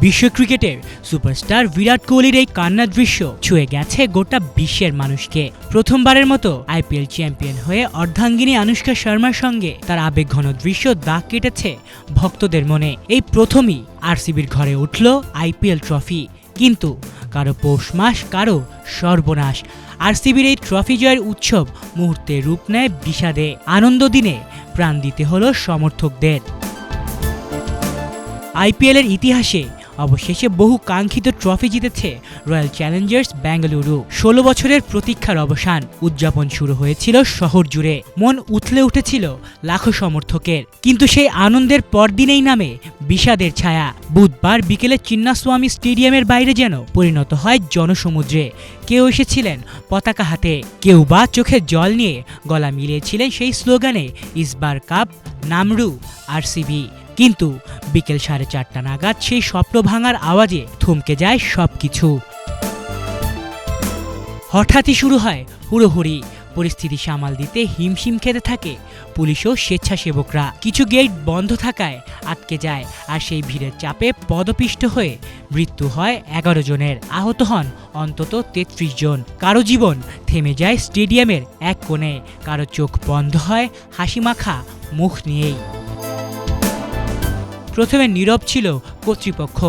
বিশ্ব ক্রিকেটের সুপারস্টার বিরাট কোহলির এই কান্নার দৃশ্য ছুঁয়ে গেছে গোটা বিশ্বের মানুষকে। প্রথমবারের মতো আইপিএল চ্যাম্পিয়ন হয়ে অর্ধাঙ্গিনী আনুশকা শর্মার সঙ্গে তার আবেগঘন দৃশ্য দাগ কেটেছে ভক্তদের মনে। এই প্রথমই আরসিবির ঘরে উঠল আইপিএল ট্রফি, কিন্তু কারো পৌষ মাস, কারো সর্বনাশ। আরসিবির এই ট্রফি জয়ের উৎসব মুহূর্তে রূপ নেয় বিষাদে। আনন্দ দিনে প্রাণ দিতে হলো সমর্থকদের। আইপিএলের ইতিহাসে অবশেষে বহু কাঙ্ক্ষিত ট্রফি জিতেছে রয়্যাল চ্যালেঞ্জার্স বেঙ্গালুরু। 16 বছরের প্রতীক্ষার অবসান। উদযাপন শুরু হয়েছিল শহর জুড়ে, মন উথলে উঠেছিল লাখো সমর্থকের। কিন্তু সেই আনন্দের পরদিনেই নামে বিষাদের ছায়া। বুধবার বিকেলে চিন্নাস্বামী স্টেডিয়ামের বাইরে যেন পরিণত হয় জনসমুদ্রে। কেউ এসেছিলেন পতাকা হাতে, কেউ বা চোখে জল নিয়ে গলা মিলিয়েছিলেন সেই স্লোগানে, ইসবার কাপ নামরু আরসিবি। কিন্তু বিকেল 4:30 নাগাদ সেই স্বপ্ন ভাঙার আওয়াজে থমকে যায় সবকিছু। হঠাৎই শুরু হয় হুড়োহুড়ি। পরিস্থিতি সামাল দিতে হিমশিম খেতে থাকে পুলিশ ও স্বেচ্ছাসেবকরা। কিছু গেট বন্ধ থাকায় আটকে যায়, আর সেই ভিড়ের চাপে পদপিষ্ট হয়ে মৃত্যু হয় 11 জনের, আহত হন অন্তত 33 জন। কারো জীবন থেমে যায় স্টেডিয়ামের এক কোণে, কারো চোখ বন্ধ হয় হাসিমাখা মুখ নিয়েই। প্রথমে নীরব ছিল কর্তৃপক্ষ,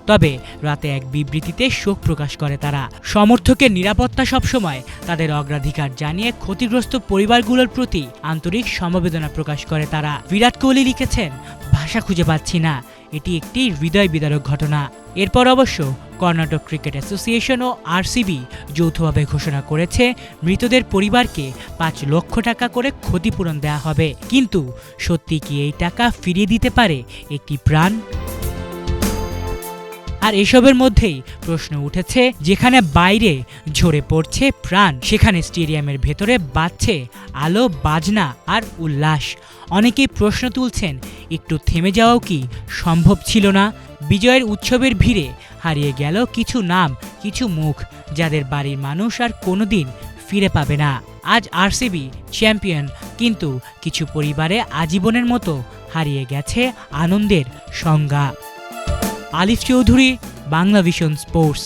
তবে রাতে এক বিবৃতিতে শোক প্রকাশ করে তারা। সমর্থকের নিরাপত্তা সবসময় তাদের অগ্রাধিকার জানিয়ে ক্ষতিগ্রস্ত পরিবারগুলোর প্রতি আন্তরিক সমবেদনা প্রকাশ করে তারা। বিরাট কোহলি লিখেছেন, ভাষা খুঁজে পাচ্ছি না, এটি একটি হৃদয় বিদারক ঘটনা। এরপর অবশ্য কর্ণাটক ক্রিকেট অ্যাসোসিয়েশন ও আরসিবি যৌথভাবে ঘোষণা করেছে মৃতদের পরিবারকে 5 লক্ষ টাকা করে ক্ষতিপূরণ দেওয়া হবে। কিন্তু সত্যি কি এই টাকা ফিরিয়ে দিতে পারে একটি প্রাণ? আর এসবের মধ্যেই প্রশ্ন উঠেছে, যেখানে বাইরে ঝরে পড়ছে প্রাণ, সেখানে স্টেডিয়ামের ভেতরে বাজছে আলো, বাজনা আর উল্লাস। অনেকেই প্রশ্ন তুলছেন, একটু থেমে যাওয়াও কি সম্ভব ছিল না? বিজয়ের উৎসবের ভিড়ে হারিয়ে গেল কিছু নাম, কিছু মুখ, যাদের বাড়ির মানুষ আর কোনোদিন ফিরে পাবে না। আজ আরসিবি চ্যাম্পিয়ন, কিন্তু কিছু পরিবারে আজীবনের মতো হারিয়ে গেছে আনন্দের সংজ্ঞা। আলিফ চৌধুরী, বাংলাভিশন স্পোর্টস।